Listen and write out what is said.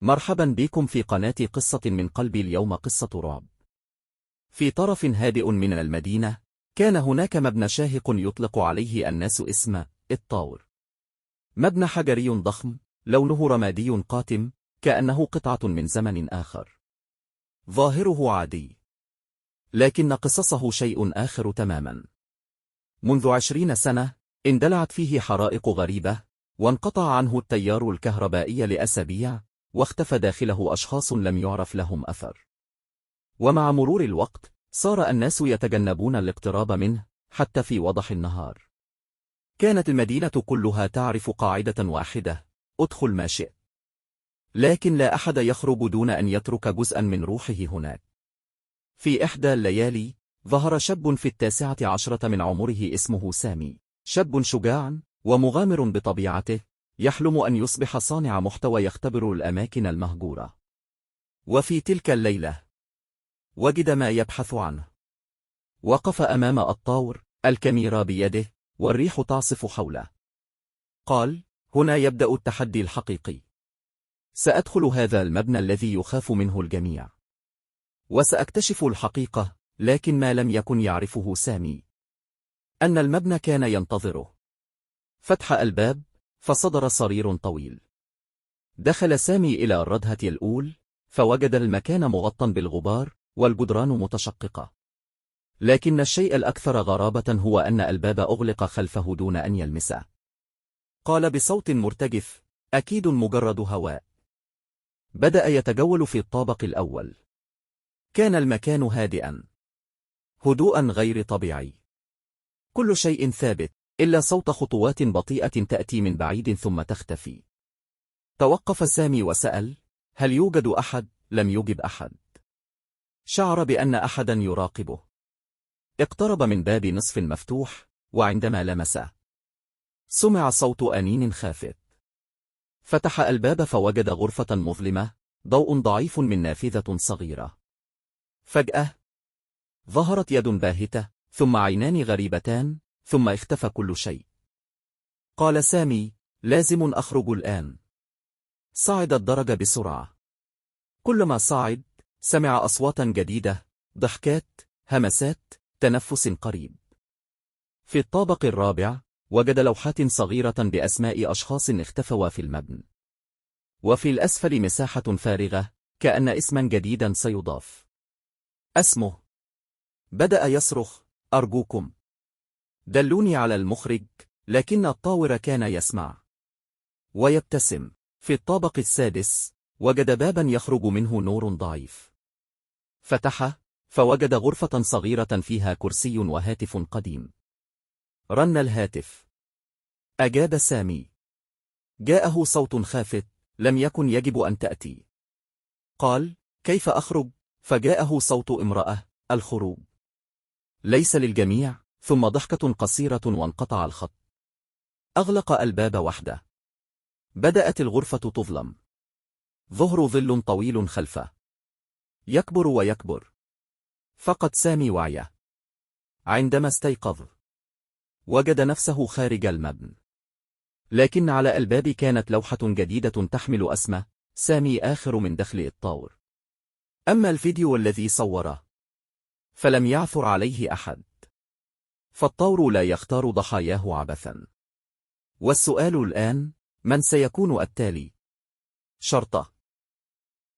مرحبا بكم في قناة قصة من قلبي. اليوم قصة رعب. في طرف هادئ من المدينة كان هناك مبنى شاهق يطلق عليه الناس اسم الطاور. مبنى حجري ضخم لونه رمادي قاتم كأنه قطعة من زمن آخر. ظاهره عادي، لكن قصصه شيء آخر تماما. منذ 20 سنة اندلعت فيه حرائق غريبة، وانقطع عنه التيار الكهربائي لأسابيع، واختفى داخله أشخاص لم يعرف لهم أثر. ومع مرور الوقت صار الناس يتجنبون الاقتراب منه حتى في وضح النهار. كانت المدينة كلها تعرف قاعدة واحدة: ادخل ما شئت، لكن لا أحد يخرج دون أن يترك جزءا من روحه هناك. في إحدى الليالي ظهر شاب في 19 من عمره اسمه سامي، شاب شجاع ومغامر بطبيعته، يحلم أن يصبح صانع محتوى يختبر الأماكن المهجورة. وفي تلك الليلة وجد ما يبحث عنه. وقف أمام الطاور، الكاميرا بيده والريح تعصف حوله. قال: هنا يبدأ التحدي الحقيقي. سأدخل هذا المبنى الذي يخاف منه الجميع، وسأكتشف الحقيقة، لكن ما لم يكن يعرفه سامي أن المبنى كان ينتظره. فتح الباب فصدر صرير طويل. دخل سامي إلى الردهة الأول، فوجد المكان مغطى بالغبار والجدران متشققة. لكن الشيء الأكثر غرابة هو أن الباب أغلق خلفه دون أن يلمسه. قال بصوت مرتجف: أكيد مجرد هواء. بدأ يتجول في الطابق الأول. كان المكان هادئا، هدوءا غير طبيعي. كل شيء ثابت إلا صوت خطوات بطيئة تأتي من بعيد ثم تختفي. توقف سامي وسأل: هل يوجد أحد؟ لم يجب أحد. شعر بأن أحدا يراقبه. اقترب من باب نصف مفتوح، وعندما لمسه سمع صوت أنين خافت. فتح الباب فوجد غرفة مظلمة، ضوء ضعيف من نافذة صغيرة. فجأة ظهرت يد باهتة، ثم عينان غريبتان، ثم اختفى كل شيء. قال سامي: لازم أخرج الآن. صعد الدرج بسرعة. كلما صعد سمع أصواتا جديدة، ضحكات، همسات، تنفس قريب. في الطابق الرابع وجد لوحات صغيرة بأسماء أشخاص اختفوا في المبنى. وفي الأسفل مساحة فارغة، كأن اسما جديدا سيضاف. اسمه. بدأ يصرخ: أرجوكم دلوني على المخرج، لكن الطاور كان يسمع ويبتسم. في الطابق السادس وجد بابا يخرج منه نور ضعيف. فتحه فوجد غرفة صغيرة فيها كرسي وهاتف قديم. رن الهاتف. أجاب سامي. جاءه صوت خافت: لم يكن يجب أن تأتي. قال: كيف أخرج؟ فجاءه صوت امرأة: الخروج ليس للجميع. ثم ضحكة قصيرة وانقطع الخط. أغلق الباب وحده. بدأت الغرفة تظلم. ظهر ظل طويل خلفه، يكبر ويكبر. فقد سامي وعيه. عندما استيقظ وجد نفسه خارج المبنى، لكن على الباب كانت لوحة جديدة تحمل اسمه: سامي آخر من دخل الطاور. أما الفيديو الذي صوره فلم يعثر عليه أحد. فالطور لا يختار ضحاياه عبثا. والسؤال الآن: من سيكون التالي؟ شرطة.